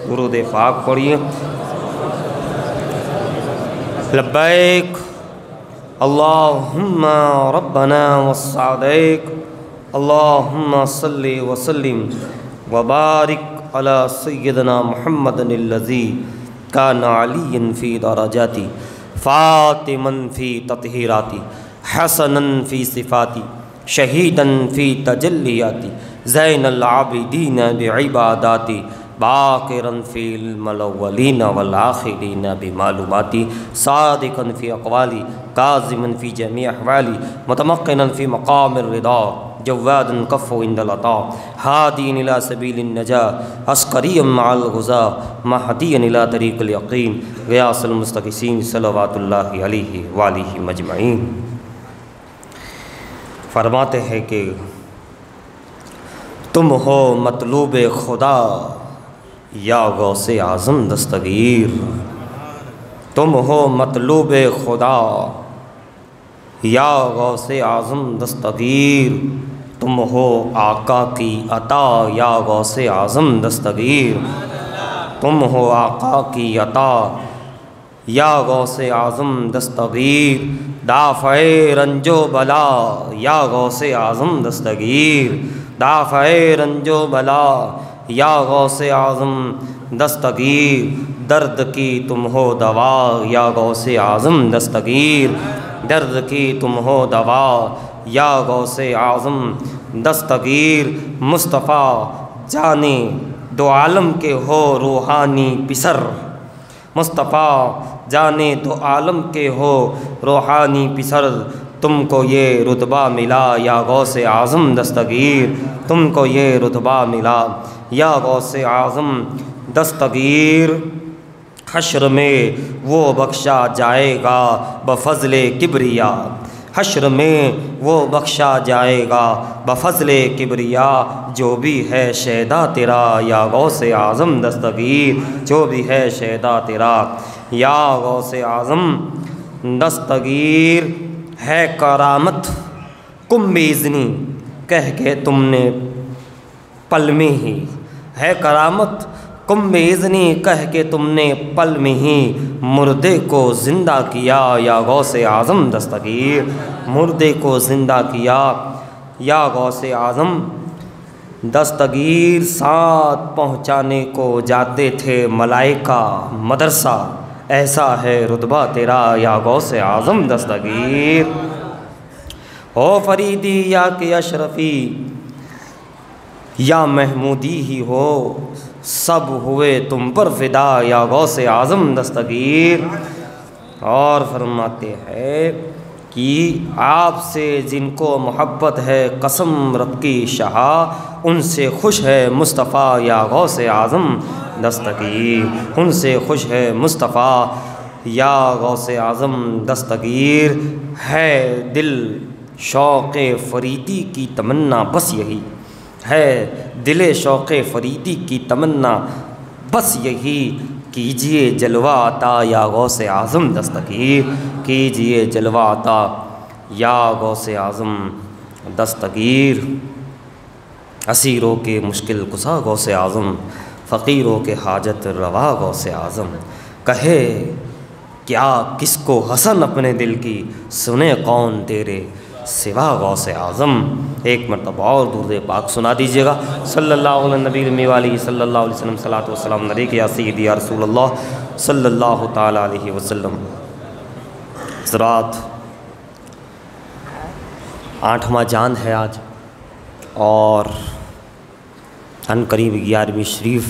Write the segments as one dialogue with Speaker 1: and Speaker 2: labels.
Speaker 1: درود پاک پڑھیے۔ لبیک اللہم ربنا وسعدیک اللہم صلی وسلم وبارک علی سیدنا محمد الذی کان علی فی درجاتی فاطما فی تطہیراتی حسنا فی صفاتی شہیدا فی تجلیاتی زین العابدین بعباداتی باقرا فی الاولین والآخرین بمعلوماتی صادقا فی اقوالی کاظما فی جمیع احوالی متمکنا فی مقام الرضا جوادا کفو عند العطاء ہادیا الی سبیل النجاة عسکریا مع الغزاة مہدیا الی طریق الیقین غیاث المستغیثین صلوات اللہ علیہ وآلہ مجمعین۔ فرماتے ہیں کہ تم ہو مطلوب خدا یا غوث اعظم دستگیر، تم ہو مطلوب خدا یا غوث اعظم دستگیر، تم ہو آقا کی عطا یا غوث اعظم دستگیر، تم ہو آقا کی عطا یا غوث اعظم دستگیر، دافع رنج و بلا یا غوث اعظم دستگیر، دافع رنج و بلا یا غوث اعظم دستگیر، درد کی تم ہو دوا یا غوث اعظم دستگیر، درد کی تم ہو دوا یا غوث اعظم دستگیر، مصطفیٰ جانے دو عالم کے ہو روحانی پسر، مصطفیٰ جانے دو عالم کے ہو روحانی پسر، تم کو یہ رتبہ ملا یا غوث اعظم دستگیر، تم کو یہ رتبہ ملا یا غوث اعظم دستگیر، حشر میں وہ بخشا جائے گا بفضل کبریا، حشر میں وہ بخشا جائے گا بفضل کبریا، جو بھی ہے شہدا تیرا یا غوث اعظم دستگیر، جو بھی ہے شہدا تیرا یا غوث اعظم دستگیر، ہے کرامت کم بیزنی کہہ کے تم نے پل میں ہی، ہے کرامت کم بیزنی کہہ کے تم نے پل میں ہی مردے کو زندہ کیا یا غوث اعظم دستگیر، مردے کو زندہ کیا یا غوث اعظم دستگیر، ساتھ پہنچانے کو جاتے تھے ملائکہ مدرسہ، ایسا ہے رتبہ تیرا یا غوث اعظم دستگیر، ہو فریدی یا کہ اشرفی یا محمودی ہی ہو، سب ہوئے تم پر فدا یا غوث اعظم دستگیر۔ اور فرماتے ہیں کہ آپ سے جن کو محبت ہے قسم رب کی شہا، ان سے خوش ہے مصطفیٰ یا غوث اعظم دستگیر، ان سے خوش ہے مصطفیٰ یا غوث اعظم دستگیر، ہے دل شوق فریدی کی تمنا بس یہی، ہے دل شوق فریدی کی تمنا بس یہی، کیجئے جلوہ عطا یا غوث اعظم دستگیر، کیجئے جلوہ عطا یا غوث اعظم دستگیر، اسیروں کے مشکل کشا غوث اعظم، فقیروں کے حاجت روا غوث اعظم، کہے کیا کس کو حسن اپنے دل کی، سنے کون تیرے سوا غوث اعظم۔ ایک مرتبہ اور درود پاک سنا دیجیے گا، صلی اللہ علیہ نبی علیہ صلی اللہ علیہ وسلم، صلاۃ والسلام علیک یا سیدی یا رسول اللہ صلی اللہ تعالیٰ علیہ وسلم۔ حضرات، 8واں چاند ہے آج، اور ان قریب 11ویں شریف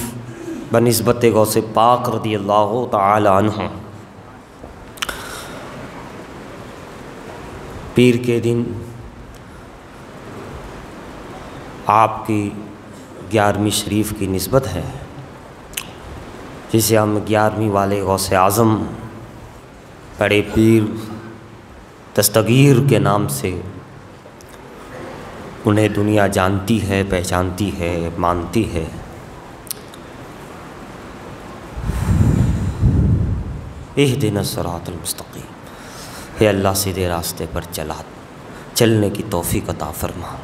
Speaker 1: بنسبت غوث پاک رضی اللہ تعالی عنہ، پیر کے دن آپ کی 11ویں شریف کی نسبت ہے، جسے ہم 11ویں والے غوث اعظم بڑے پیر دستگیر کے نام سے انہیں دنیا جانتی ہے، پہچانتی ہے، مانتی ہے۔ اہدنا الصراط المستقیم، اے اللہ سیدھے راستے پر چلنے کی توفیق عطا فرما۔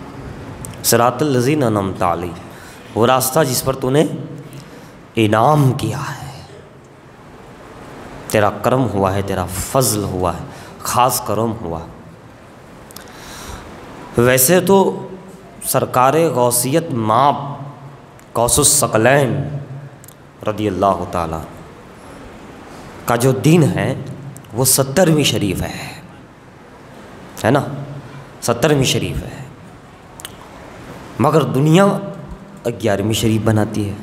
Speaker 1: صراط الذین انعمت علیہم، وہ راستہ جس پر تو نے انعام کیا ہے، تیرا کرم ہوا ہے، تیرا فضل ہوا ہے، خاص کرم ہوا۔ ویسے تو سرکار غوثیت مآب غوث الثقلین رضی اللہ تعالیٰ کا جو دن ہے وہ 70ویں شریف ہے نا، 70ویں شریف ہے، مگر دنیا 11ویں شریف بناتی ہے۔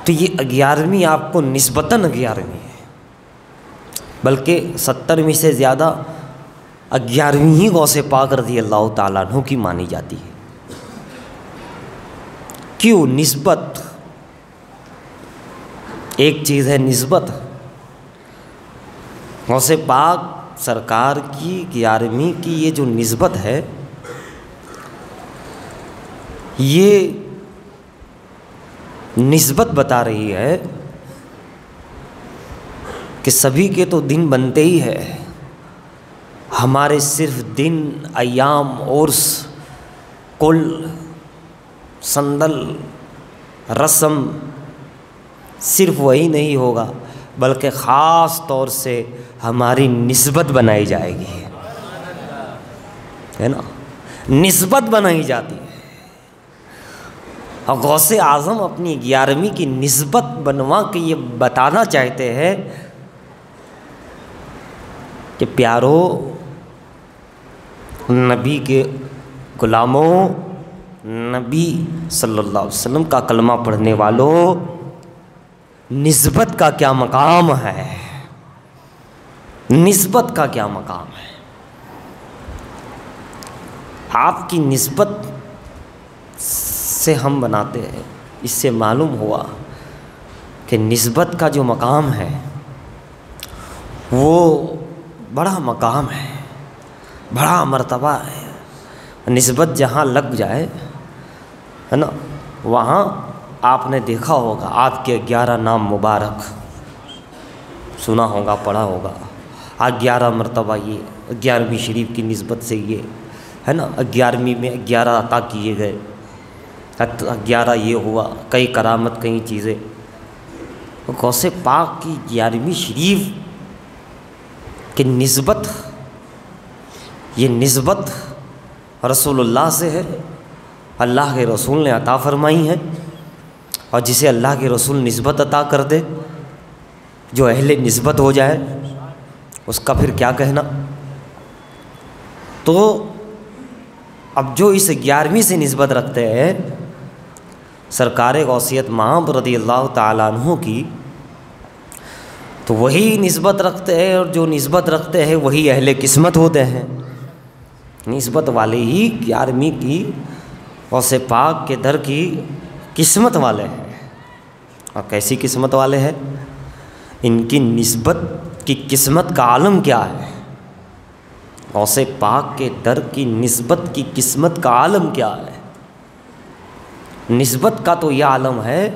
Speaker 1: تو یہ 11ویں آپ کو نسبتاً 11ویں ہے، بلکہ 70ویں سے زیادہ 11ویں ہی غوث پاک رضی اللہ تعالیٰ عنہ کی مانی جاتی ہے۔ کیوں؟ نسبت، ایک چیز ہے نسبت۔ غوث پاک سرکار کی 11ویں کی یہ جو نسبت ہے، یہ نسبت بتا رہی ہے کہ سبھی کے تو دن بنتے ہی ہے، ہمارے صرف دن، ایام، عرس، کل، سندل، رسم صرف وہی نہیں ہوگا، بلکہ خاص طور سے ہماری نسبت بنائی جائے گی، ہے نا، نسبت بنائی جاتی ہے۔ اور غوث اعظم اپنی 11ویں کی نسبت بنوا کے یہ بتانا چاہتے ہیں کہ پیارو، نبی کے غلاموں، نبی صلی اللہ علیہ وسلم کا کلمہ پڑھنے والوں، نسبت کا کیا مقام ہے، نسبت کا کیا مقام ہے۔ آپ کی نسبت سے ہم بناتے ہیں، اس سے معلوم ہوا کہ نسبت کا جو مقام ہے وہ بڑا مقام ہے، بڑا مرتبہ ہے۔ نسبت جہاں لگ جائے، ہے نا، وہاں آپ نے دیکھا ہوگا آپ کے 11 نام مبارک سنا ہوگا، پڑھا ہوگا، 11 مرتبہ یہ 11ویں شریف کی نسبت سے یہ ہے نا، 11ویں میں 11 عطا کیے گئے، 11 یہ ہوا، کئی کرامت، کئی چیزیں۔ غوث پاک کی 11ویں شریف کی نسبت، یہ نسبت رسول اللہ سے ہے، اللہ کے رسول نے عطا فرمائی ہے، اور جسے اللہ کے رسول نسبت عطا کر دے، جو اہل نسبت ہو جائے، اس کا پھر کیا کہنا۔ تو اب جو اس 11ویں سے نسبت رکھتے ہیں سرکار غوثیت مآب رضی اللہ تعالیٰ عنہ کی، تو وہی نسبت رکھتے ہیں، اور جو نسبت رکھتے ہیں وہی اہل قسمت ہوتے ہیں۔ نسبت والے ہی 11ویں کی غوث پاک کے در کی قسمت والے ہیں۔ اور کیسی قسمت والے ہیں؟ ان کی نسبت کی قسمت کا عالم کیا ہے؟ غوث پاک کے در کی نسبت کی قسمت کا عالم کیا ہے؟ نسبت کا تو یہ عالم ہے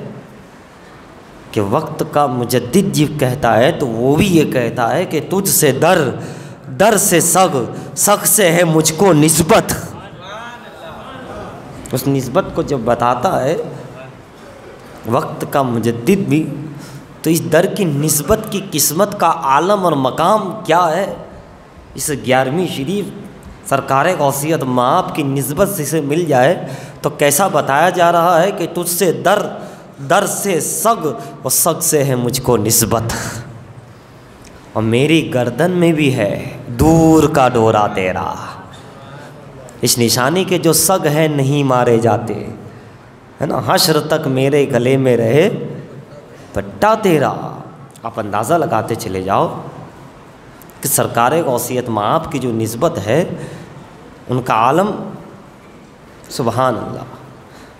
Speaker 1: کہ وقت کا مجدد جب کہتا ہے تو وہ بھی یہ کہتا ہے کہ تجھ سے در، در سے سگ، سگ سے ہے مجھ کو نسبت۔ اس نسبت کو جب بتاتا ہے وقت کا مجدد بھی، تو اس در کی نسبت کی قسمت کا عالم اور مقام کیا ہے؟ اس 11ویں شریف سرکار غوثیت مآب کی نسبت سے مل جائے تو کیسا بتایا جا رہا ہے کہ تجھ سے در، در سے سگ، اور سگ سے ہے مجھ کو نسبت، اور میری گردن میں بھی ہے دور کا ڈورا تیرا، اس نشانی کے جو سگ ہیں نہیں مارے جاتے، ہے نا، حشر تک میرے گلے میں رہے پٹا تیرا۔ آپ اندازہ لگاتے چلے جاؤ کہ سرکار غوثیت مآب کی جو نسبت ہے ان کا عالم، سبحان اللہ۔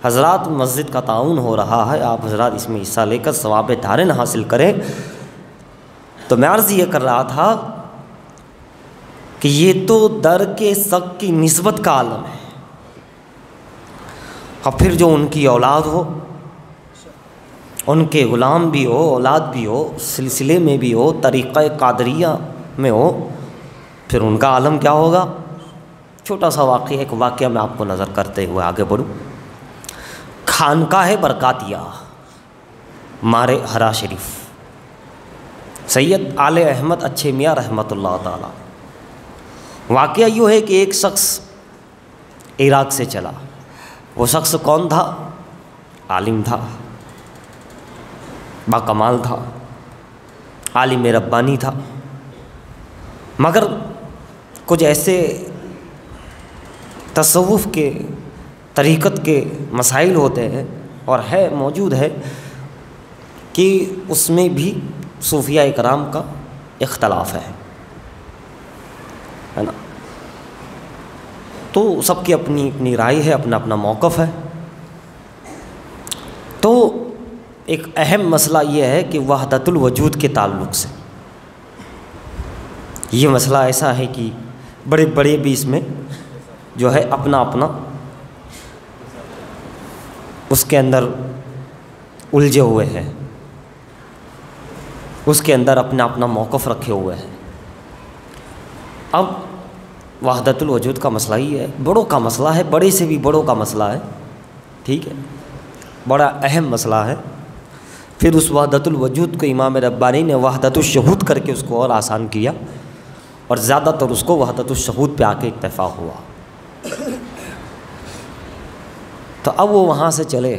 Speaker 1: حضرات مسجد کا تعاون ہو رہا ہے، آپ حضرات اس میں حصہ لے کر ثواب دارین حاصل کریں۔ تو میں عرض یہ کر رہا تھا کہ یہ تو در کے سگ کی نسبت کا عالم ہے، اور پھر جو ان کی اولاد ہو، ان کے غلام بھی ہو، اولاد بھی ہو، سلسلے میں بھی ہو، طریقہ قادریہ میں ہو، پھر ان کا عالم کیا ہوگا۔ چھوٹا سا واقعہ، ایک واقعہ میں آپ کو نظر کرتے ہوئے آگے بڑھوں۔ خانقاہ برکاتیہ مارے ہرا شریف، سید آل احمد اچھے میاں رحمۃ اللہ تعالیٰ۔ واقعہ یوں ہے کہ ایک شخص عراق سے چلا، وہ شخص کون تھا؟ عالم تھا، با کمال تھا، عالم ربانی تھا، مگر کچھ ایسے تصوف کے طریقت کے مسائل ہوتے ہیں اور ہے موجود ہے کہ اس میں بھی صوفیاء کرام کا اختلاف ہے نا، تو سب کی اپنی اپنی رائے ہے، اپنا اپنا موقف ہے۔ تو ایک اہم مسئلہ یہ ہے کہ وحدت الوجود کے تعلق سے یہ مسئلہ ایسا ہے کہ بڑے بڑے بھی اس میں جو ہے اپنا اپنا اس کے اندر الجھے ہوئے ہیں، اس کے اندر اپنا اپنا موقف رکھے ہوئے ہیں۔ اب وحدت الوجود کا مسئلہ ہی ہے، بڑوں کا مسئلہ ہے، بڑے سے بھی بڑوں کا مسئلہ ہے، ٹھیک ہے، بڑا اہم مسئلہ ہے۔ پھر اس وحدت الوجود کو امام ربانی نے وحدت الشہود کر کے اس کو اور آسان کیا، اور زیادہ تر اس کو وحدت الشہود پہ آ کے اکتفا ہوا۔ تو اب وہ وہاں سے چلے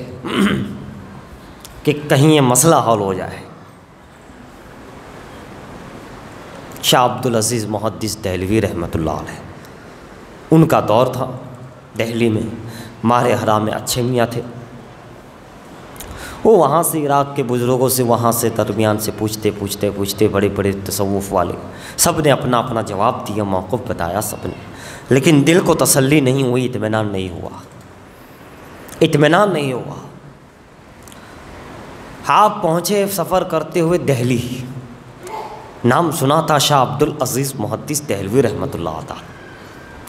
Speaker 1: کہ کہیں یہ مسئلہ حل ہو جائے۔ شاہ عبدالعزیز محدث دہلوی رحمۃ اللہ علیہ، ان کا دور تھا دہلی میں، مارے حرام میں اچھے میاں تھے، وہ وہاں سے عراق کے بزرگوں سے وہاں سے درمیان سے پوچھتے بڑے بڑے تصوف والے سب نے اپنا اپنا جواب دیا، موقف بتایا سب نے، لیکن دل کو تسلی نہیں ہوئی، اطمینان نہیں ہوا۔ آپ پہنچے سفر کرتے ہوئے دہلی، نام سنا تھا شاہ عبدالعزیز محدث دہلوی رحمۃ اللہ تعالی،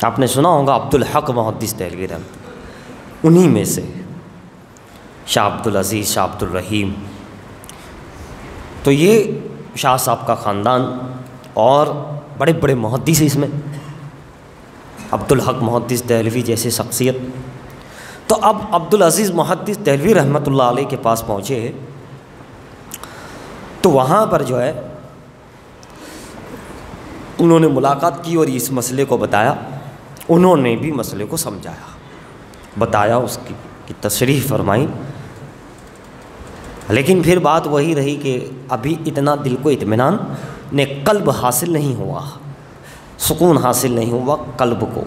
Speaker 1: آپ نے سنا ہوگا عبدالحق محدث دہلوی رحمۃ اللہ، انہی میں سے شاہ عبدالعزیز، شاہ عبدالرحیم۔ تو یہ شاہ صاحب کا خاندان اور بڑے بڑے محدث اس میں، عبدالحق محدث دہلوی جیسے شخصیت۔ تو اب عبدالعزیز محدث دہلوی رحمۃ اللہ علیہ کے پاس پہنچے تو وہاں پر جو ہے انہوں نے ملاقات کی اور اس مسئلے کو بتایا، انہوں نے بھی مسئلے کو سمجھایا، بتایا، اس کی تشریح فرمائی، لیکن پھر بات وہی رہی کہ ابھی اتنا دل کو اطمینان نے قلب حاصل نہیں ہوا، سکون حاصل نہیں ہوا قلب کو،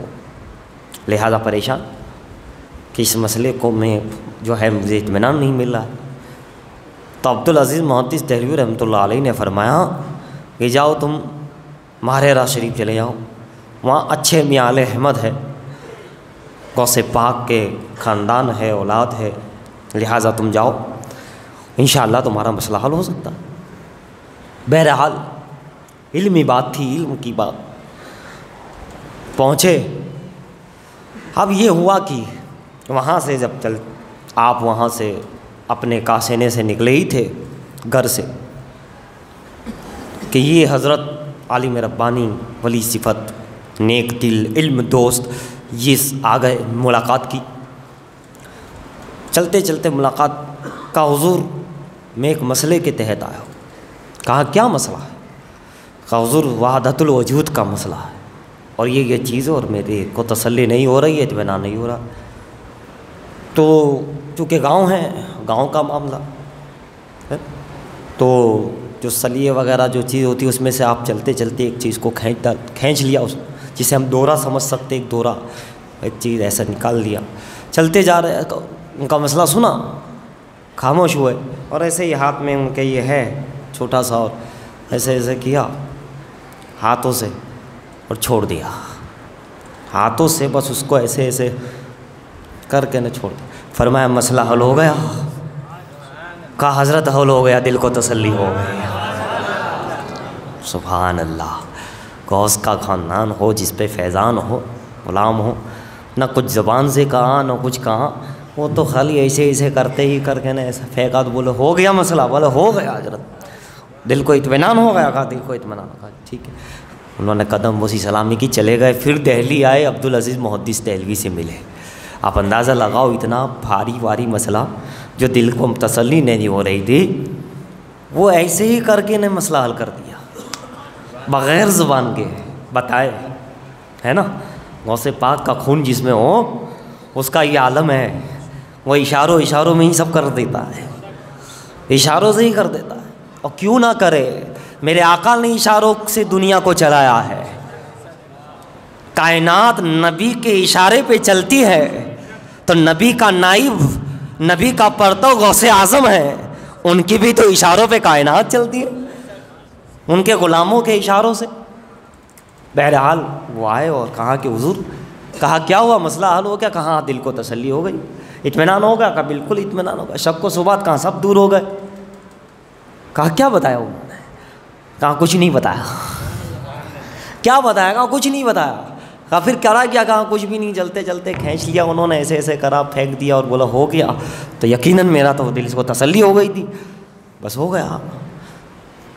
Speaker 1: لہذا پریشان کہ اس مسئلے کو میں جو ہے مجھے اطمینان نہیں مل رہا ہے۔ تو عبدالعزیز محدث دہلوی رحمۃ اللہ علیہ نے فرمایا کہ جاؤ تم ماہرہ شریف چلے جاؤ، وہاں اچھے میاں آل احمد ہے، غوث پاک کے خاندان ہے، اولاد ہے، لہٰذا تم جاؤ، انشاءاللہ تمہارا مسئلہ حل ہو سکتا۔ بہرحال علمی بات تھی، علم کی بات، پہنچے۔ اب یہ ہوا کہ وہاں سے جب آپ وہاں سے اپنے کاسینے سے نکلے ہی تھے گھر سے کہ یہ حضرت عالم ربانی، ولی صفت، نیک دل، علم دوست، یہ آ گئے، ملاقات کی۔ چلتے چلتے ملاقات کا حضور میں ایک مسئلے کے تحت آیا، کہا کیا مسئلہ ہے؟ کہا حضور وحدت الوجود کا مسئلہ ہے، اور یہ چیز اور میرے کو تسلی نہیں ہو رہی ہے، اطمینان نہیں ہو رہا۔ تو چونکہ گاؤں ہے، گاؤں کا معاملہ ہے، تو جو سلیے وغیرہ جو چیز ہوتی ہے اس میں سے آپ چلتے چلتے ایک چیز کو کھینچ لیا، اس جسے ہم دورہ سمجھ سکتے، ایک دورہ، ایک چیز ایسا نکال لیا، چلتے جا رہے، ان کا مسئلہ سنا، خاموش ہوئے، اور ایسے ہی ہاتھ میں ان کے یہ ہے چھوٹا سا، اور ایسے ایسے کیا ہاتھوں سے اور چھوڑ دیا، ہاتھوں سے بس اس کو ایسے ایسے کر کے نہ چھوڑ دیا۔ فرمایا مسئلہ حل ہو گیا؟ کہا حضرت حل ہو گیا، دل کو تسلی ہو گئی۔ سبحان اللہ، غوث کا خاندان ہو، جس پہ فیضان ہو، غلام ہو، نہ کچھ زبان سے کہا نہ کچھ کہا، وہ تو خالی ایسے ایسے کرتے ہی کر کے نا ایسا پھینکا تو بولے ہو گیا مسئلہ، بولے ہو گیا حضرت، دل کو اطمینان ہو گیا، کہا دل کو اطمینان ہو گیا، ٹھیک ہے۔ انہوں نے قدم بوسی سلامی کی، چلے گئے، پھر دہلی آئے، عبدالعزیز محدث دہلوی سے ملے۔ آپ اندازہ لگاؤ اتنا بھاری مسئلہ جو دل کو تسلی نہیں ہو رہی تھی، وہ ایسے ہی کر کے نے مسئلہ حل کر دیا بغیر زبان کے بتائے، ہے نا. غوث پاک کا خون جس میں ہو اس کا یہ عالم ہے، وہ اشاروں میں ہی سب کر دیتا ہے، اشاروں سے ہی کر دیتا ہے. اور کیوں نہ کرے، میرے آقا نے اشاروں سے دنیا کو چلایا ہے. کائنات نبی کے اشارے پہ چلتی ہے تو نبی کا نائب، نبی کا پرتو غوث اعظم ہے، ان کی بھی تو اشاروں پہ کائنات چلتی ہے، ان کے غلاموں کے اشاروں سے. بہرحال وہ آئے اور کہا کہ حضور، کہا کیا ہوا، مسئلہ حل ہو گیا؟ کہاں دل کو تسلی ہو گئی، اطمینان ہو گیا؟ کہا بالکل اطمینان ہو گیا. شک و شبہات کہاں سب دور ہو گئے. کہا کیا بتایا انہوں نے؟ کہا کچھ نہیں بتایا. کیا بتایا؟ کہا کچھ نہیں بتایا. کہا پھر کرا کیا؟ کہا کچھ بھی نہیں. چلتے چلتے کھینچ لیا انہوں نے، ایسے ایسے کرا، پھینک دیا اور بولا ہو گیا. تو یقیناً میرا تو دل کو تسلی ہو گئی تھی، بس ہو گیا.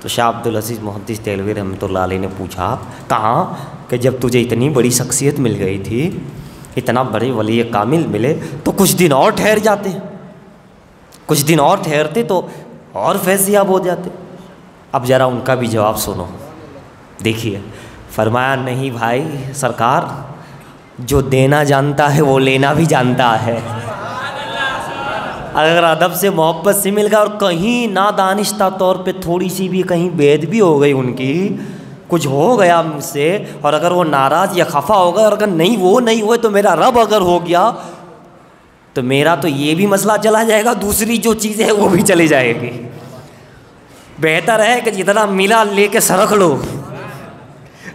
Speaker 1: تو شاہ عبدالعزیز محدث دہلوی رحمۃ اللہ علیہ نے پوچھا، کہا کہ جب تجھے اتنی بڑی شخصیت مل گئی تھی، اتنا بڑے ولی کامل ملے، تو کچھ دن اور ٹھہر جاتے، کچھ دن اور ٹھہرتے تو اور فیضیاب ہو جاتے. اب ذرا ان کا بھی جواب سنو. دیکھیے، فرمایا نہیں بھائی سرکار، جو دینا جانتا ہے وہ لینا بھی جانتا ہے. اگر ادب سے محبت سے مل گیا اور کہیں نادانشتہ طور پہ تھوڑی سی بھی کہیں بید بھی ہو گئی، ان کی کچھ ہو گیا مجھ سے، اور اگر وہ ناراض یا خفا ہو گئے، اور اگر نہیں وہ نہیں ہوئے تو میرا رب اگر ہو گیا تو میرا تو یہ بھی مسئلہ چلا جائے گا، دوسری جو چیزیں ہے وہ بھی چلی جائے گی. بہتر ہے کہ جتنا ملا لے کے سرخ لو.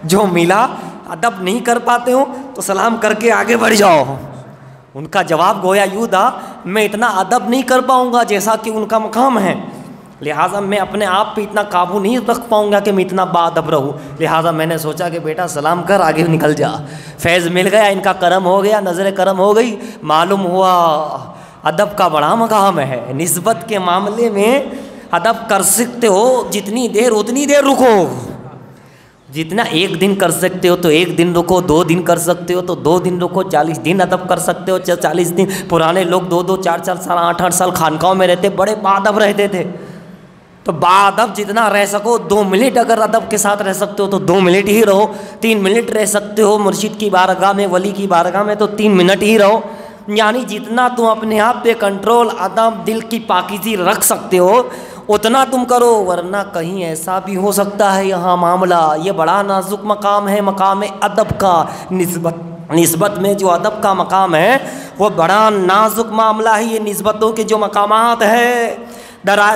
Speaker 1: جو ملا ادب نہیں کر پاتے ہو تو سلام کر کے آگے بڑھ جاؤ. ان کا جواب گویا یوں تھا، میں اتنا ادب نہیں کر پاؤں گا جیسا کہ ان کا مقام ہے، لہٰذا میں اپنے آپ پہ اتنا قابو نہیں رکھ پاؤں گا کہ میں اتنا باادب رہوں. لہٰذا میں نے سوچا کہ بیٹا سلام کر آگے نکل جا. فیض مل گیا، ان کا کرم ہو گیا، نظر کرم ہو گئی. معلوم ہوا ادب کا بڑا مقام ہے. نسبت کے معاملے میں ادب کر سکتے ہو جتنی دیر اتنی دیر رکو. جتنا ایک دن کر سکتے ہو تو ایک دن رکو، 2 دن کر سکتے ہو تو 2 دن رکو، 40 دن ادب کر سکتے ہو 40 دن. پرانے لوگ 2-2 4-4 سال 8-8 سال خانقاہوں میں رہتے، بڑے باادب رہتے تھے. تو باادب جتنا رہ سکو، 2 منٹ اگر ادب کے ساتھ رہ سکتے ہو تو 2 منٹ ہی رہو. 3 منٹ رہ سکتے ہو مرشد کی بارگاہ میں، ولی کی بارگاہ میں، تو 3 منٹ ہی رہو. یعنی جتنا تم اپنے آپ پہ کنٹرول، ادب، دل کی پاکیزی رکھ سکتے ہو اتنا تم کرو. ورنہ کہیں ایسا بھی ہو سکتا ہے یہاں معاملہ، یہ بڑا نازک مقام ہے، مقام ادب کا. نسبت میں جو ادب کا مقام ہے وہ بڑا نازک معاملہ ہے. یہ نسبتوں کے جو مقامات ہے،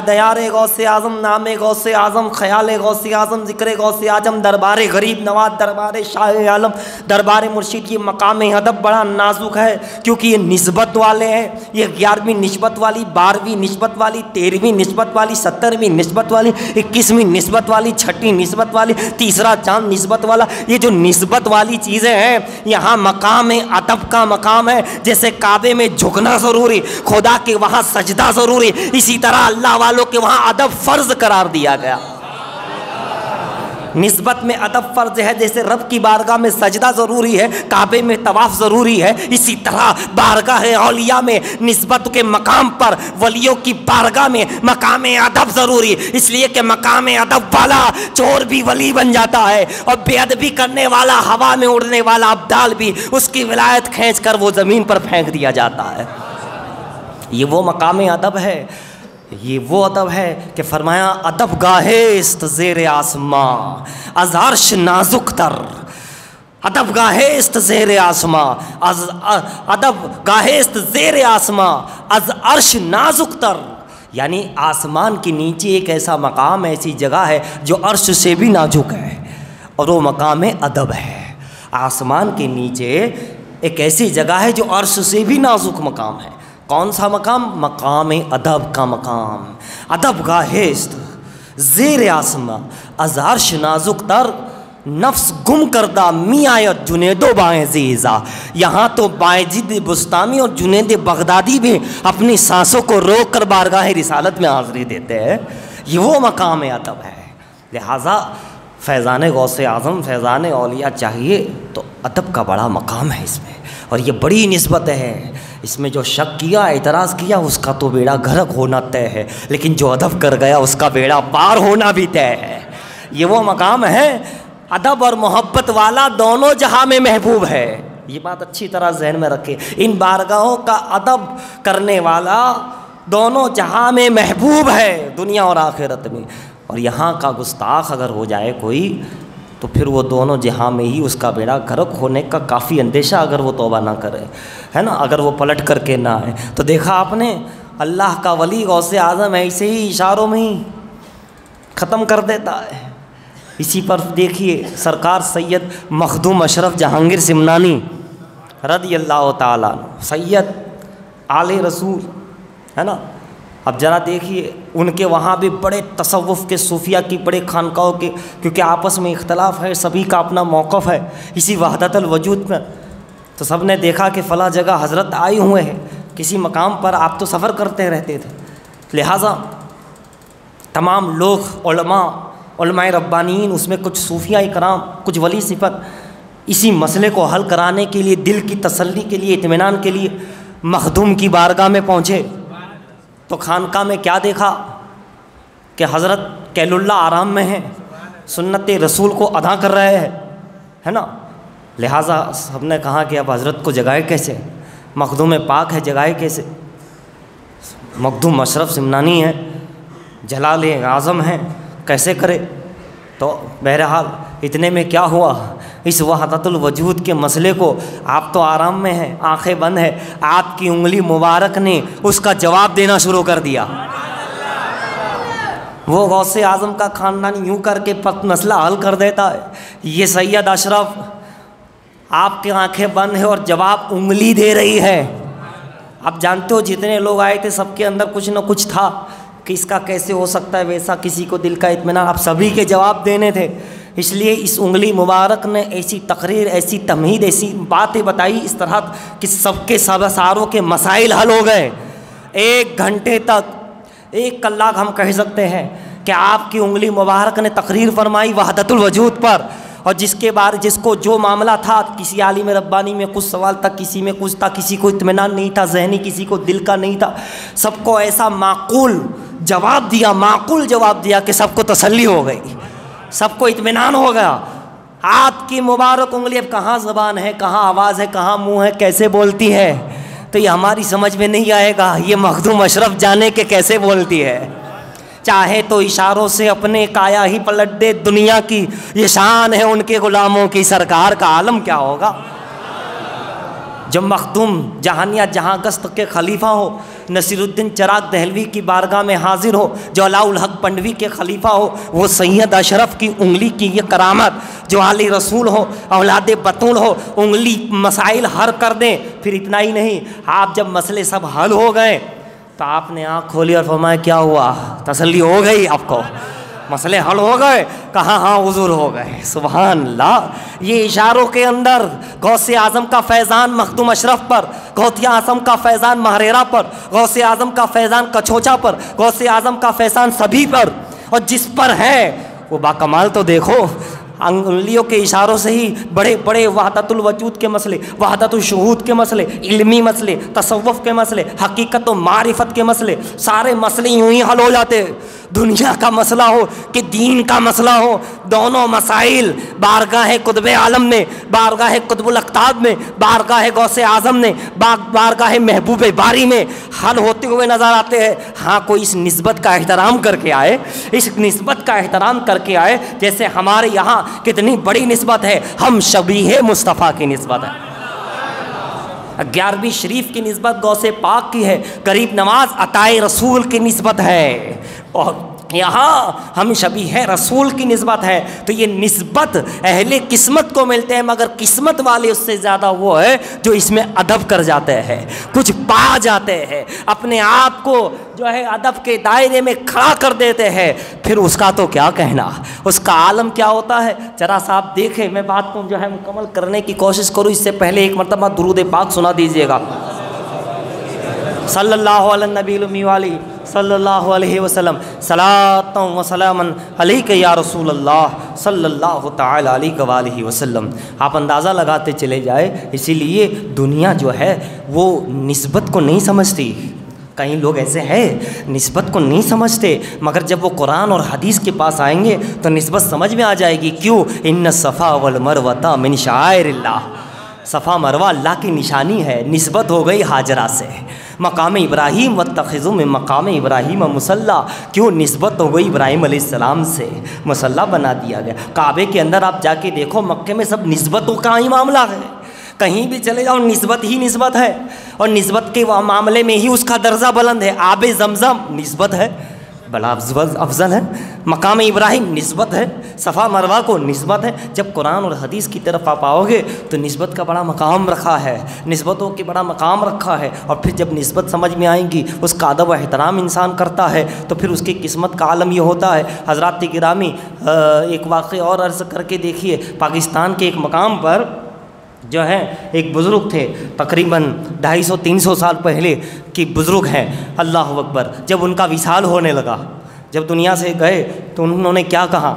Speaker 1: دیار غوث اعظم، نام غوث اعظم، خیال غوث اعظم، ذکر غوث اعظم، دربار غریب نواز، دربار شاہ عالم، دربار مرشد، یہ مقام ادب بڑا نازک ہے کیونکہ یہ نسبت والے ہیں. یہ 11ویں نسبت والی، 12ویں نسبت والی، 13ویں نسبت والی، 17ویں نسبت والی، 21ویں نسبت والی، 6ٹھی نسبت والی، تیسرا چاند نسبت والا. یہ جو نسبت والی چیزیں ہیں، یہاں مقام ادب کا مقام ہے. جیسے کعبے میں جھکنا ضروری، خدا کے وہاں سجدہ ضروری، اسی طرح اللہ والوں کے وہاں ادب فرض قرار دیا گیا. نسبت میں ادب فرض ہے. جیسے رب کی بارگاہ میں سجدہ ضروری ہے، کعبے میں طواف ضروری ہے، اسی طرح بارگاہ اولیاء میں نسبت کے مقام پر ولیوں کی بارگاہ میں مقام ادب ضروری. اس لیے کہ مقام ادب والا چور بھی ولی بن جاتا ہے، اور بے ادبی کرنے والا، ہوا میں اڑنے والا ابدال بھی، اس کی ولایت کھینچ کر وہ زمین پر پھینک دیا جاتا ہے. یہ وہ مقام ادب ہے، یہ وہ ادب ہے کہ فرمایا ادب گاہے است زیر آسماں از عرش نازک تر. ادب گاہے است زیر آسماں، ادب گاہے است زیر آسماں از عرش نازک تر. یعنی آسمان کے نیچے ایک ایسا مقام، ایسی جگہ ہے جو عرش سے بھی نازک ہے، اور وہ مقام ادب ہے. آسمان کے نیچے ایک ایسی جگہ ہے جو عرش سے بھی نازک مقام ہے. کون سا مقام؟ مقام ادب کا مقام. ادب گاہست زیر آسماں از عرش نازک تر، نفس گم کردہ می آیت جنید و باعزیزہ. یہاں تو باعزید بستامی اور جنید بغدادی بھی اپنی سانسوں کو روک کر بارگاہ رسالت میں حاضری دیتے ہیں. یہ وہ مقام ادب ہے. لہٰذا فیضان غوث اعظم، فیضان اولیاء چاہیے تو ادب کا بڑا مقام ہے اس میں. اور یہ بڑی نسبت ہے، اس میں جو شک کیا اعتراض کیا اس کا تو بیڑا غرق ہونا طے ہے، لیکن جو ادب کر گیا اس کا بیڑا پار ہونا بھی طے ہے۔ یہ وہ مقام ہے ادب اور محبت والا دونوں جہاں میں محبوب ہے، یہ بات اچھی طرح ذہن میں رکھے، ان بارگاہوں کا ادب کرنے والا دونوں جہاں میں محبوب ہے، دنیا اور آخرت میں، اور یہاں کا گستاخ اگر ہو جائے کوئی تو پھر وہ دونوں جہاں میں ہی اس کا بیڑا غرق ہونے کا کافی اندیشہ، اگر وہ توبہ نہ کرے، ہے نا، اگر وہ پلٹ کر کے نہ آئے۔ تو دیکھا آپ نے اللہ کا ولی غوث اعظم ایسے ہی اشاروں میں ہی ختم کر دیتا ہے۔ اسی پر دیکھیے سرکار سید مخدوم اشرف جہانگیر سمنانی رضی اللہ تعالیٰ عنہ، سید آل رسول، ہے نا، اب ذرا دیکھیے ان کے وہاں بھی بڑے تصوف کے صوفیہ کی بڑے خانقاہوں کے، کیونکہ آپس میں اختلاف ہے، سبھی کا اپنا موقف ہے اسی وحدت الوجود میں، تو سب نے دیکھا کہ فلاں جگہ حضرت آئے ہوئے ہیں کسی مقام پر، آپ تو سفر کرتے رہتے تھے، لہٰذا تمام لوگ علماء ربانیین، اس میں کچھ صوفیہ اکرام، کچھ ولی صفت، اسی مسئلے کو حل کرانے کے لیے، دل کی تسلی کے لیے، اطمینان کے لیے مخدوم کی بارگاہ میں پہنچے، تو خانقاہ میں کیا دیکھا کہ حضرت کیل اللہ آرام میں ہیں، سنت رسول کو ادا کر رہے ہیں، ہے نا، لہٰذا سب نے کہا کہ اب حضرت کو جگائے کیسے، مخدوم پاک ہے جگائے کیسے، مخدوم اشرف سمنانی ہے، جلال اعظم ہیں، کیسے کرے؟ تو بہرحال اتنے میں کیا ہوا، اس وحدت الوجود کے مسئلے کو، آپ تو آرام میں ہیں، آنکھیں بند ہیں، آپ کی انگلی مبارک نے اس کا جواب دینا شروع کر دیا۔ وہ غوث اعظم کا خاندان یوں کر کے مسئلہ حل کر دیتا ہے، یہ سید اشرف آپ کی آنکھیں بند ہیں اور جواب انگلی دے رہی ہے۔ آپ جانتے ہو جتنے لوگ آئے تھے سب کے اندر کچھ نہ کچھ تھا کہ اس کا کیسے ہو سکتا ہے ویسا، کسی کو دل کا اطمینان، آپ سبھی کے جواب دینے تھے، اس لیے اس انگلی مبارک نے ایسی تقریر، ایسی تمہید، ایسی باتیں بتائی اس طرح کہ سب کے ساروں کے مسائل حل ہو گئے۔ 1 گھنٹے تک، 1 کلاک ہم کہہ سکتے ہیں کہ آپ کی انگلی مبارک نے تقریر فرمائی وحدت الوجود پر، اور جس کو جو معاملہ تھا، کسی عالم ربانی میں کچھ سوال تھا، کسی میں کچھ تھا، کسی کو اطمینان نہیں تھا ذہنی، کسی کو دل کا نہیں تھا، سب کو ایسا معقول جواب دیا کہ سب کو تسلی ہو گئی، سب کو اطمینان ہو گیا۔ آپ کی مبارک انگلی اب کہاں زبان ہے، کہاں آواز ہے، کہاں منہ ہے، کیسے بولتی ہے، تو یہ ہماری سمجھ میں نہیں آئے گا، یہ مخدوم اشرف جانے کے کیسے بولتی ہے۔ چاہے تو اشاروں سے اپنے کایا ہی پلٹ دے دنیا کی، یہ شان ہے ان کے غلاموں کی، سرکار کا عالم کیا ہوگا۔ جب مخدوم جہانیہ جہاں گست کے خلیفہ ہو، نصیر الدین چراغ دہلوی کی بارگاہ میں حاضر ہو، جو علاء الحق پنڈوی کے خلیفہ ہو، وہ سید اشرف کی انگلی کی یہ کرامت، جو علی رسول ہو، اولاد بطول ہو، انگلی مسائل حل کر دیں۔ پھر اتنا ہی نہیں، آپ جب مسئلے سب حل ہو گئے تو آپ نے آنکھ کھولی اور فرمایا کیا ہوا، تسلی ہو گئی آپ کو، مسئلے حل ہو گئے، کہاں ہاں حضور ہو گئے، سبحان اللہ۔ یہ اشاروں کے اندر غوث اعظم کا فیضان مخدوم اشرف پر، غوث اعظم کا فیضان مہریرا پر، غوث اعظم کا فیضان کچھوچا پر، غوث اعظم کا فیضان سبھی پر، اور جس پر ہے وہ باکمال تو دیکھو، انگلیوں کے اشاروں سے ہی بڑے بڑے وحدت الوجود کے مسئلے، وحدت الشہود کے مسئلے، علمی مسئلے، تصوف کے مسئلے، حقیقت و معرفت کے مسئلے، سارے مسئلے یوں ہی حل ہو جاتے۔ دنیا کا مسئلہ ہو کہ دین کا مسئلہ ہو، دونوں مسائل بارگاہ قطب عالم میں، بارگاہ قطب الاقطاب میں، بارگاہ غوث اعظم نے، بارگاہ محبوب باری میں حل ہوتے ہوئے نظر آتے ہیں۔ ہاں کوئی اس نسبت کا احترام کر کے آئے، اس نسبت کا احترام کر کے آئے، جیسے ہمارے یہاں کتنی بڑی نسبت ہے، ہم شبیہ مصطفیٰ کی نسبت ہے، 11ویں شریف کی نسبت غوث پاک کی ہے، قریب نواز عطائے رسول کی نسبت ہے، اور یہاں ہم شبیہ رسول کی نسبت ہے۔ تو یہ نسبت اہل قسمت کو ملتے ہیں، مگر قسمت والے اس سے زیادہ وہ ہے جو اس میں ادب کر جاتے ہیں، کچھ پا جاتے ہیں، اپنے آپ کو جو ہے ادب کے دائرے میں کھڑا کر دیتے ہیں، پھر اس کا تو کیا کہنا، اس کا عالم کیا ہوتا ہے۔ ذرا سا آپ دیکھیں، میں بات کو جو ہے مکمل کرنے کی کوشش کروں، اس سے پہلے ایک مرتبہ درود پاک سنا دیجیے گا، صلی اللہ علیہ نبی الامی والی صلی اللہ علیہ وسلم صلاۃ و سلاما علیک یا رسول اللہ صلی اللہ تعالی علیہ وآلہ وسلم۔ آپ اندازہ لگاتے چلے جائے، اسی لیے دنیا جو ہے وہ نسبت کو نہیں سمجھتی۔ کئی لوگ ایسے ہیں نسبت کو نہیں سمجھتے، مگر جب وہ قرآن اور حدیث کے پاس آئیں گے تو نسبت سمجھ میں آ جائے گی۔ کیوں؟ ان الصفا والمروۃ من شعائر اللہ، صفا مروہ اللہ کی نشانی ہے۔ نسبت ہو گئی ہاجرہ سے، مقام ابراہیم واتخذوا من مقام ابراہیم مصلی، کیوں؟ نسبت ہو گئی ابراہیم علیہ السلام سے، مصلی بنا دیا گیا۔ کعبے کے اندر آپ جا کے دیکھو، مکے میں سب نسبتوں کا ہی معاملہ ہے، کہیں بھی چلے جاؤ نسبت ہی نسبت ہے، اور نسبت کے معاملے میں ہی اس کا درجہ بلند ہے۔ آب زمزم نسبت ہے، بڑا افضل ہے، مقام ابراہیم نسبت ہے، صفا مروہ کو نسبت ہے۔ جب قرآن اور حدیث کی طرف آپ آؤ گے تو نسبت کا بڑا مقام رکھا ہے، نسبتوں کے بڑا مقام رکھا ہے، اور پھر جب نسبت سمجھ میں آئیں گی، اس کا ادب و احترام انسان کرتا ہے، تو پھر اس کی قسمت کا عالم یہ ہوتا ہے۔ حضرات گرامی، ایک واقعہ اور عرض کر کے دیکھیے، پاکستان کے ایک مقام پر جو ہے ایک بزرگ تھے، تقریباً 250-300 سال پہلے کی بزرگ ہیں، اللہ اکبر۔ جب ان کا وصال ہونے لگا، جب دنیا سے گئے تو انہوں نے کیا کہا؟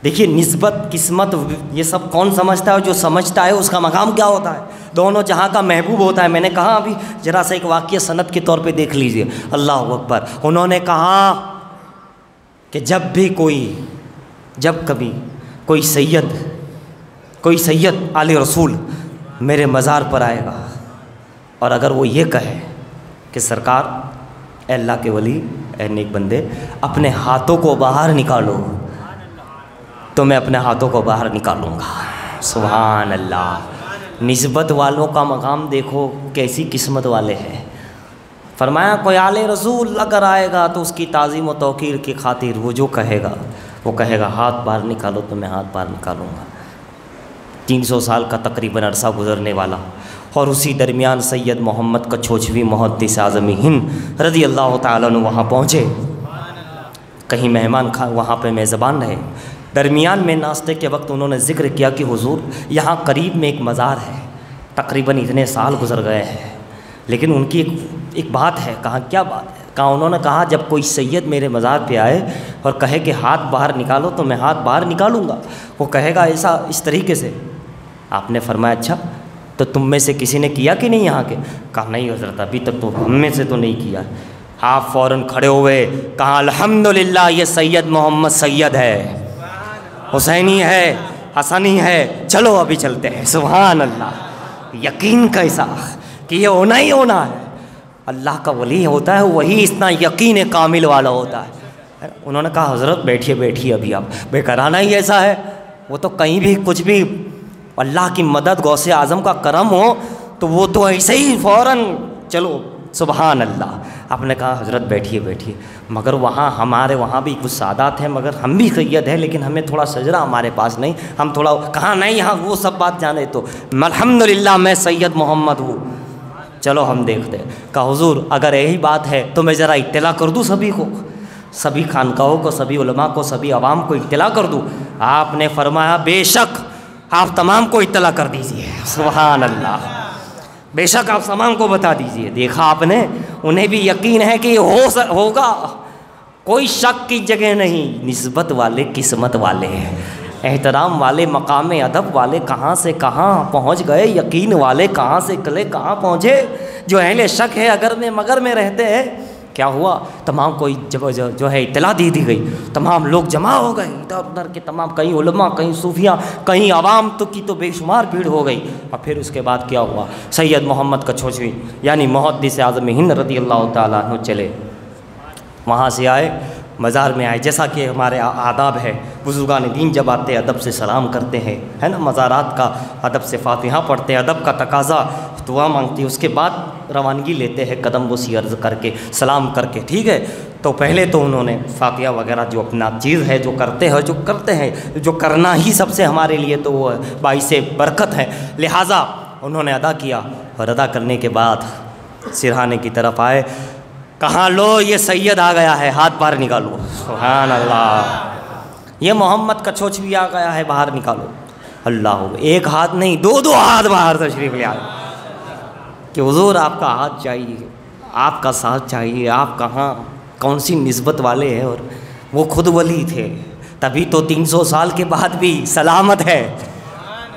Speaker 1: دیکھیے نسبت، قسمت، یہ سب کون سمجھتا ہے؟ اور جو سمجھتا ہے اس کا مقام کیا ہوتا ہے؟ دونوں جہاں کا محبوب ہوتا ہے۔ میں نے کہا ابھی ذرا سا ایک واقعہ سند کے طور پہ دیکھ لیجئے، اللہ اکبر۔ انہوں نے کہا کہ جب کبھی کوئی سید آل رسول میرے مزار پر آئے گا، اور اگر وہ یہ کہے کہ سرکار، اے اللہ کے ولی، اے نیک بندے، اپنے ہاتھوں کو باہر نکالو، تو میں اپنے ہاتھوں کو باہر نکالوں گا۔ سبحان اللہ۔ نسبت والوں کا مقام دیکھو کیسی قسمت والے ہیں۔ فرمایا کوئی آل رسول اگر آئے گا تو اس کی تعظیم و توقیر کی خاطر وہ جو کہے گا ہاتھ باہر نکالو تو میں ہاتھ باہر نکالوں گا۔ 300 سال کا تقریباً عرصہ گزرنے والا، اور اسی درمیان سید محمد کچھوچوی محدث اعظم ہند رضی اللہ تعالیٰ عنہ وہاں پہنچے۔ کہیں مہمان وہاں پہ میزبان رہے۔ درمیان میں ناشتے کے وقت انہوں نے ذکر کیا کہ حضور یہاں قریب میں ایک مزار ہے، تقریباً اتنے سال گزر گئے ہیں، لیکن ان کی ایک بات ہے۔ کہا کیا بات ہے؟ کہا انہوں نے کہا جب کوئی سید میرے مزار پہ آئے اور کہے کہ ہاتھ باہر نکالو تو میں ہاتھ باہر نکالوں گا، وہ کہے گا ایسا اس طریقے سے۔ آپ نے فرمایا اچھا تو تم میں سے کسی نے کیا کہ نہیں یہاں کے؟ کہا نہیں حضرت ابھی تک تو ہم میں سے تو نہیں کیا۔ آپ فوراً کھڑے ہوئے، کہا الحمدللہ یہ سید محمد سید ہے، حسینی ہے، حسنی ہے، چلو ابھی چلتے ہیں۔ سبحان اللہ۔ یقین کیسا کہ یہ ہونا ہی ہونا ہے۔ اللہ کا ولی ہوتا ہے وہی اتنا یقین کامل والا ہوتا ہے۔ انہوں نے کہا حضرت بیٹھیے ابھی آپ، بے کرانہ ہی ایسا ہے، وہ تو کہیں بھی کچھ بھی اللہ کی مدد غوث اعظم کا کرم ہو تو وہ تو ایسے ہی فوراً چلو۔ سبحان اللہ۔ آپ نے کہا حضرت بیٹھیے، مگر ہمارے وہاں بھی کچھ سادات ہیں، مگر ہم بھی سید ہیں لیکن ہمیں تھوڑا سجرہ ہمارے پاس نہیں، ہم تھوڑا کہا نہیں یہاں وہ سب بات جانے تو الحمدللہ میں سید محمد ہوں، چلو ہم دیکھتے ہیں۔ کہا حضور اگر یہی بات ہے تو میں ذرا اطلاع کر دوں سبھی کو، سبھی خانقاہوں کو، سبھی علماء کو، سبھی عوام کو اطلاع کر دوں؟ آپ نے فرمایا بے شک آپ تمام کو اطلاع کر دیجئے۔ سبحان اللہ۔ بے شک آپ تمام کو بتا دیجئے۔ دیکھا آپ نے، انہیں بھی یقین ہے کہ یہ ہوگا، کوئی شک کی جگہ نہیں۔ نسبت والے قسمت والے ہیں، احترام والے، مقام ادب والے کہاں سے کہاں پہنچ گئے، یقین والے کہاں سے کہاں پہنچے۔ جو اہل شک ہے اگر میں مگر میں رہتے ہیں، کیا ہوا؟ تمام کو جو ہے اطلاع دی گئی، تمام لوگ جمع ہو گئے ادھر ادھر کے، تمام کہیں علماء، کہیں صوفیاء، کہیں عوام کی تو بے شمار بھیڑ ہو گئی۔ اور پھر اس کے بعد کیا ہوا؟ سید محمد کچھوچوی یعنی محدث اعظم ہند رضی اللہ تعالیٰ عنہ چلے، وہاں سے آئے، مزار میں آئے، جیسا کہ ہمارے آداب ہے، بزرگان دین جب آتے ادب سے سلام کرتے ہیں، ہے نا، مزارات کا ادب سے فاتحہ پڑھتے ہیں، ادب کا تقاضا دعا مانگتی ہے، اس کے بعد روانگی لیتے ہیں قدم بوسی عرض کر کے، سلام کر کے، ٹھیک ہے۔ تو پہلے تو انہوں نے فاتحہ وغیرہ جو اپنا چیز ہے جو کرتے ہیں جو کرنا ہی سب سے ہمارے لیے تو وہ باعث برکت ہے، لہٰذا انہوں نے ادا کیا، اور ادا کرنے کے بعد سرہانے کی طرف آئے، کہاں لو یہ سید آ گیا ہے، ہاتھ باہر نکالو۔ سبحان اللہ۔ یہ محمد کچھوچوی آ گیا ہے، باہر نکالو۔ اللہ، ایک ہاتھ نہیں، دو ہاتھ باہر تشریف لے آئے کہ حضور آپ کا ہاتھ چاہیے۔ آپ کا ساتھ چاہیے، آپ کہاں کون سی نسبت والے ہیں، اور وہ خود ولی تھے، تبھی تو 300 سال کے بعد بھی سلامت ہے،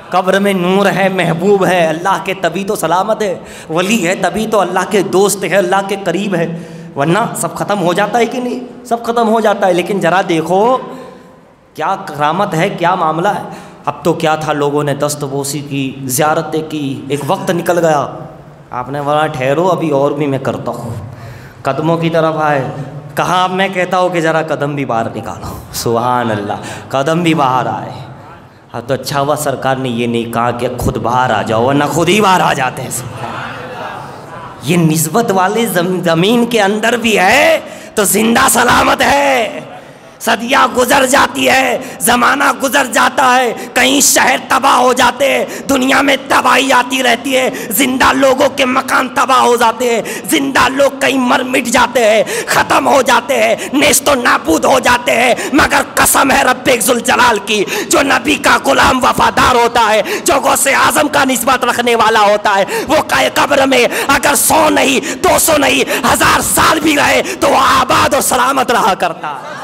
Speaker 1: قبر میں نور ہے، محبوب ہے اللہ کے، تبھی تو سلامت ہے، ولی ہے تبھی تو اللہ کے دوست ہے، اللہ کے قریب ہے، ورنہ سب ختم ہو جاتا ہے کہ نہیں؟ سب ختم ہو جاتا ہے۔ لیکن ذرا دیکھو کیا کرامت ہے، کیا معاملہ ہے۔ اب تو کیا تھا، لوگوں نے دست بوسی کی، زیارتیں کی، ایک وقت نکل گیا، آپ نے بولا ٹھہرو ابھی اور بھی میں کرتا ہوں، قدموں کی طرف آئے، کہاں اب میں کہتا ہوں کہ ذرا قدم بھی باہر نکالو، سبحان اللہ، قدم بھی باہر آئے۔ اب تو اچھا ہوا سرکار نے یہ نہیں کہا کہ خود باہر آ جاؤ، ورنہ خود ہی باہر آ جاتے ہیں۔ یہ نسبت والے زمین کے اندر بھی ہے تو زندہ سلامت ہے۔ صدیاں گزر جاتی ہے، زمانہ گزر جاتا ہے، کہیں شہر تباہ ہو جاتے ہیں، دنیا میں تباہی آتی رہتی ہے، زندہ لوگوں کے مکان تباہ ہو جاتے ہیں، زندہ لوگ کہیں مر مٹ جاتے ہیں، ختم ہو جاتے ہیں، نیست و نابود ہو جاتے ہیں، مگر قسم ہے رب ذوالجلال کی، جو نبی کا غلام وفادار ہوتا ہے، جو غوث اعظم کا نسبت رکھنے والا ہوتا ہے، وہ قبر میں اگر 100 نہیں 200 نہیں 1000 سال بھی رہے تو وہ آباد اور سلامت رہا کرتا ہے۔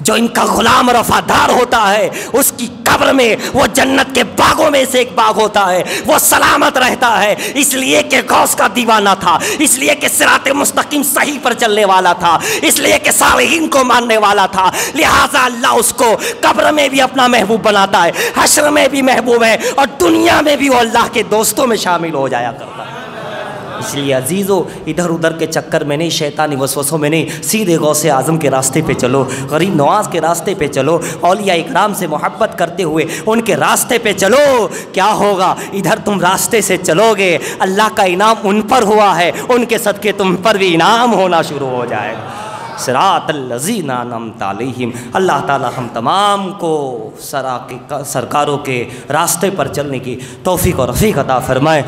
Speaker 1: جو ان کا غلام وفادار ہوتا ہے اس کی قبر میں وہ جنت کے باغوں میں سے ایک باغ ہوتا ہے، وہ سلامت رہتا ہے، اس لیے کہ غوث کا دیوانہ تھا، اس لیے کہ صراط مستقیم صحیح پر چلنے والا تھا، اس لیے کہ صالحین کو ماننے والا تھا، لہٰذا اللہ اس کو قبر میں بھی اپنا محبوب بناتا ہے، حشر میں بھی محبوب ہے، اور دنیا میں بھی وہ اللہ کے دوستوں میں شامل ہو جایا کرتا ہے۔ اس لیے عزیزو ادھر ادھر کے چکر میں نہیں، شیطانی وسوسوں میں نہیں، سیدھے غوث اعظم کے راستے پہ چلو، غریب نواز کے راستے پہ چلو، اولیاء اکرام سے محبت کرتے ہوئے ان کے راستے پہ چلو۔ کیا ہوگا؟ ادھر تم راستے سے چلو گے، اللہ کا انعام ان پر ہوا ہے، ان کے صدقے تم پر بھی انعام ہونا شروع ہو جائے گا۔ صراط الذین انعمت علیہم۔ اللہ تعالی ہم تمام کو سرکاروں کے راستے پر چلنے کی توفیق اور رفیق عطا فرمائے۔